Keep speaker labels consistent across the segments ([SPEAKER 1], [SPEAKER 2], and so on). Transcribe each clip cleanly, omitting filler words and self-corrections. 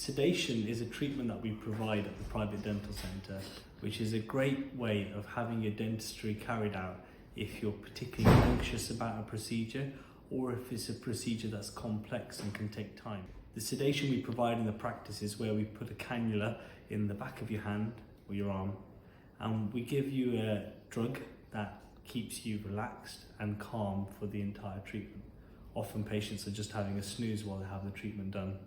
[SPEAKER 1] Sedation is a treatment that we provide at the private dental centre, which is a great way of having your dentistry carried out if you're particularly anxious about a procedure or if it's a procedure that's complex and can take time. The sedation we provide in the practice is where we put a cannula in the back of your hand or your arm, and we give you a drug that keeps you relaxed and calm for the entire treatment. Often patients are just having a snooze while they have the treatment done.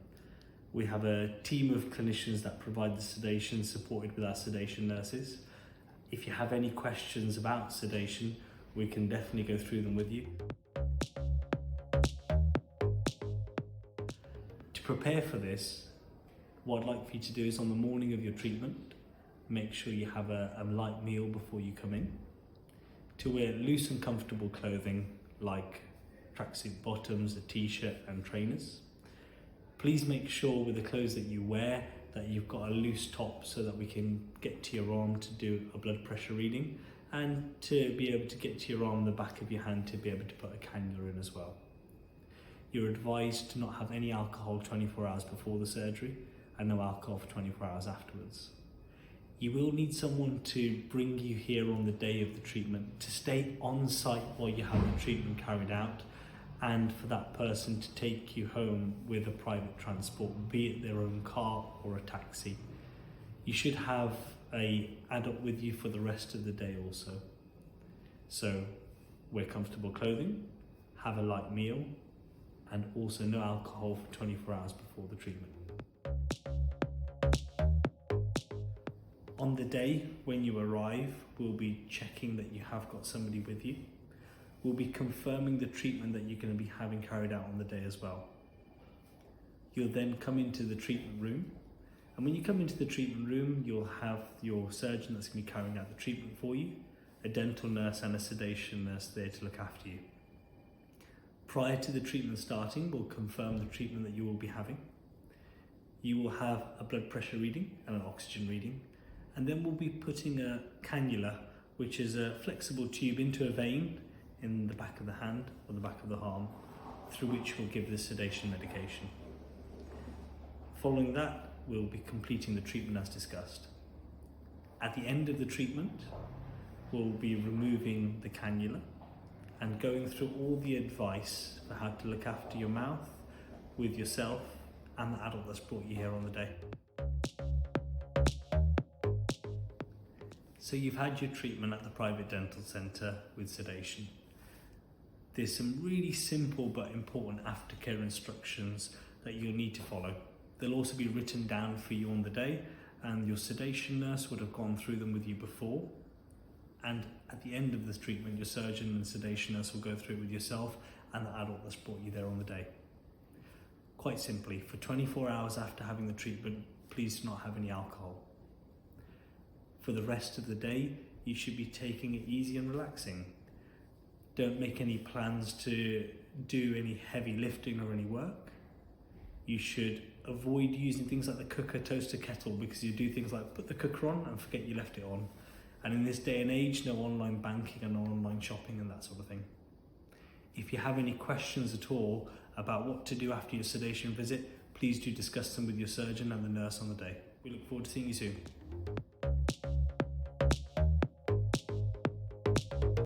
[SPEAKER 1] We have a team of clinicians that provide the sedation, supported with our sedation nurses. If you have any questions about sedation, we can definitely go through them with you. To prepare for this, what I'd like for you to do is on the morning of your treatment, make sure you have a light meal before you come in. To wear loose and comfortable clothing like tracksuit bottoms, a t-shirt and trainers. Please make sure with the clothes that you wear that you've got a loose top so that we can get to your arm to do a blood pressure reading, and to be able to get to your arm, the back of your hand, to be able to put a cannula in as well. You're advised to not have any alcohol 24 hours before the surgery and no alcohol for 24 hours afterwards. You will need someone to bring you here on the day of the treatment, to stay on site while you have the treatment carried out, and for that person to take you home with a private transport, be it their own car or a taxi. You should have an adult with you for the rest of the day also. So wear comfortable clothing, have a light meal, and also no alcohol for 24 hours before the treatment. On the day when you arrive, we'll be checking that you have got somebody with you. We'll be confirming the treatment that you're going to be having carried out on the day as well. You'll then come into the treatment room, and when you come into the treatment room, you'll have your surgeon that's going to be carrying out the treatment for you, a dental nurse and a sedation nurse there to look after you. Prior to the treatment starting, we'll confirm the treatment that you will be having. You will have a blood pressure reading and an oxygen reading, and then we'll be putting a cannula, which is a flexible tube, into a vein in the back of the hand or the back of the arm, through which we'll give the sedation medication. Following that, we'll be completing the treatment as discussed. At the end of the treatment, we'll be removing the cannula and going through all the advice for how to look after your mouth with yourself and the adult that's brought you here on the day. So you've had your treatment at the private dental centre with sedation. There's some really simple but important aftercare instructions that you'll need to follow. They'll also be written down for you on the day, and your sedation nurse would have gone through them with you before. And at the end of this treatment, your surgeon and sedation nurse will go through it with yourself and the adult that's brought you there on the day. Quite simply, for 24 hours after having the treatment, please do not have any alcohol. For the rest of the day, you should be taking it easy and relaxing. Don't make any plans to do any heavy lifting or any work. You should avoid using things like the cooker, toaster, kettle, because you do things like put the cooker on and forget you left it on. And in this day and age, no online banking and no online shopping and that sort of thing. If you have any questions at all about what to do after your sedation visit, please do discuss them with your surgeon and the nurse on the day. We look forward to seeing you soon.